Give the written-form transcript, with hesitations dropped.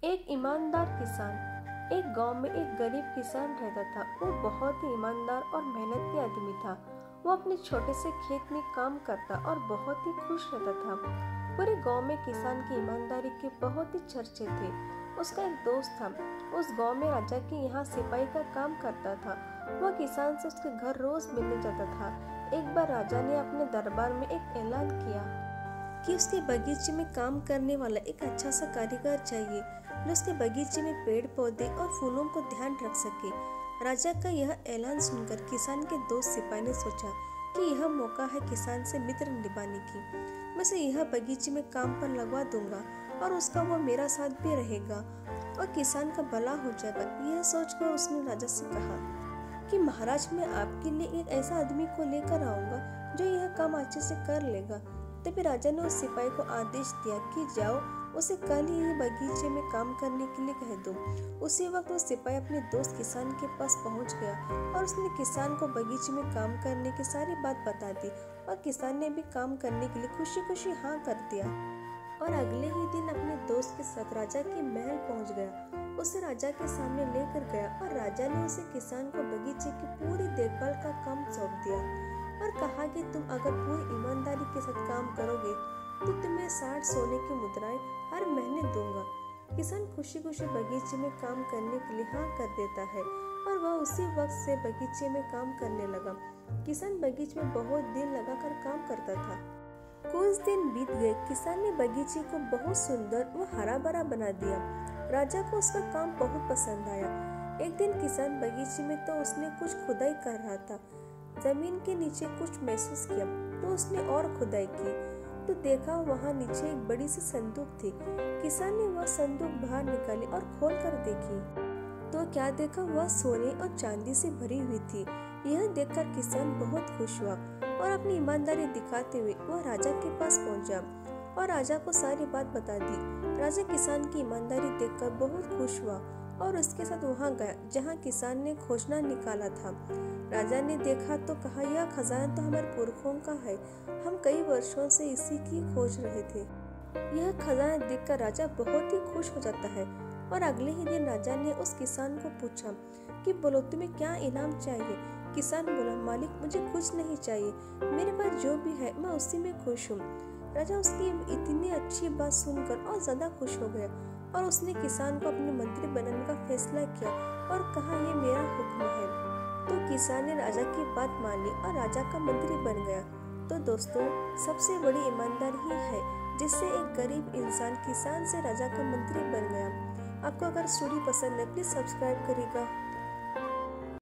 एक ईमानदार किसान। एक गांव में एक गरीब किसान रहता था। वो बहुत ही ईमानदार और मेहनती आदमी था। वो अपने छोटे से खेत में काम करता और बहुत ही खुश रहता था। पूरे गांव में किसान की ईमानदारी के बहुत ही चर्चे थे। उसका एक दोस्त था। उस गांव में राजा के यहाँ सिपाही का काम करता था। वह किसान से उसके घर रोज मिलने जाता था। एक बार राजा ने अपने दरबार में एक ऐलान किया कि उसके बगीचे में काम करने वाला एक अच्छा सा कारीगर चाहिए जो उसके बगीचे में पेड़ पौधे और फूलों को ध्यान रख सके। राजा का यह ऐलान सुनकर किसान के दोस्त सिपाही ने सोचा कि यह मौका है किसान से मित्र निभाने की। मैं उसे यह बगीचे में काम पर लगवा दूंगा और उसका वो मेरा साथ भी रहेगा और किसान का भला हो जाएगा। यह सोचकर उसने राजा से कहा कि महाराज, मैं आपके लिए एक ऐसा आदमी को लेकर आऊंगा जो यह काम अच्छे से कर लेगा। तभी राजा ने उस सिपाही को आदेश दिया कि जाओ, उसे कल ही बगीचे में काम करने के लिए कह दो। उसी वक्त वो सिपाही अपने दोस्त किसान के पास पहुंच गया और उसने किसान को बगीचे में काम करने की सारी बात बता दी और किसान ने भी काम करने के लिए खुशी खुशी हाँ कर दिया और अगले ही दिन अपने दोस्त के साथ राजा के महल पहुंच गया। उसे राजा के सामने लेकर गया और राजा ने उसे किसान को बगीचे की पूरी देखभाल का काम सौंप दिया और कहा कि तुम अगर पूरी ईमानदारी के साथ काम करोगे तो तुम्हें 60 सोने की मुद्राएं हर महीने दूंगा। किसान खुशी खुशी बगीचे में काम करने के लिए हाँ कर देता है और वह उसी वक्त से बगीचे में काम करने लगा। किसान बगीचे में बहुत दिन लगाकर काम करता था। कुछ दिन बीत गए। किसान ने बगीचे को बहुत सुंदर व हरा भरा बना दिया। राजा को उसका काम बहुत पसंद आया। एक दिन किसान बगीचे में तो उसने कुछ खुदाई कर रहा था। जमीन के नीचे कुछ महसूस किया तो उसने और खुदाई की तो देखा वहां नीचे एक बड़ी सी संदूक थी। किसान ने वह संदूक बाहर निकाली और खोल कर देखी तो क्या देखा, वह सोने और चांदी से भरी हुई थी। यह देखकर किसान बहुत खुश हुआ और अपनी ईमानदारी दिखाते हुए वह राजा के पास पहुंचा और राजा को सारी बात बता दी। राजा किसान की ईमानदारी देखकर बहुत खुश हुआ और उसके साथ वहां गया जहां किसान ने खोजना निकाला था। राजा ने देखा तो कहा, यह खजाना तो हमारे पुरखों का है, हम कई वर्षों से इसी की खोज रहे थे। यह खजाना देखकर राजा बहुत ही खुश हो जाता है और अगले ही दिन राजा ने उस किसान को पूछा कि बोलो, तुम्हें क्या इनाम चाहिए। किसान बोला, मालिक, मुझे कुछ नहीं चाहिए, मेरे पास जो भी है मैं उसी में खुश हूँ। राजा उसकी इतनी अच्छी बात सुनकर और ज्यादा खुश हो गया और उसने किसान को अपने मंत्री बनाने का फैसला किया और कहा, यह मेरा हुक्म है। तो किसान ने राजा की बात मान ली और राजा का मंत्री बन गया। तो दोस्तों, सबसे बड़ी ईमानदारी ही है जिससे एक गरीब इंसान किसान से राजा का मंत्री बन गया। आपको अगर स्टोरी पसंद है प्लीज सब्सक्राइब करिएगा।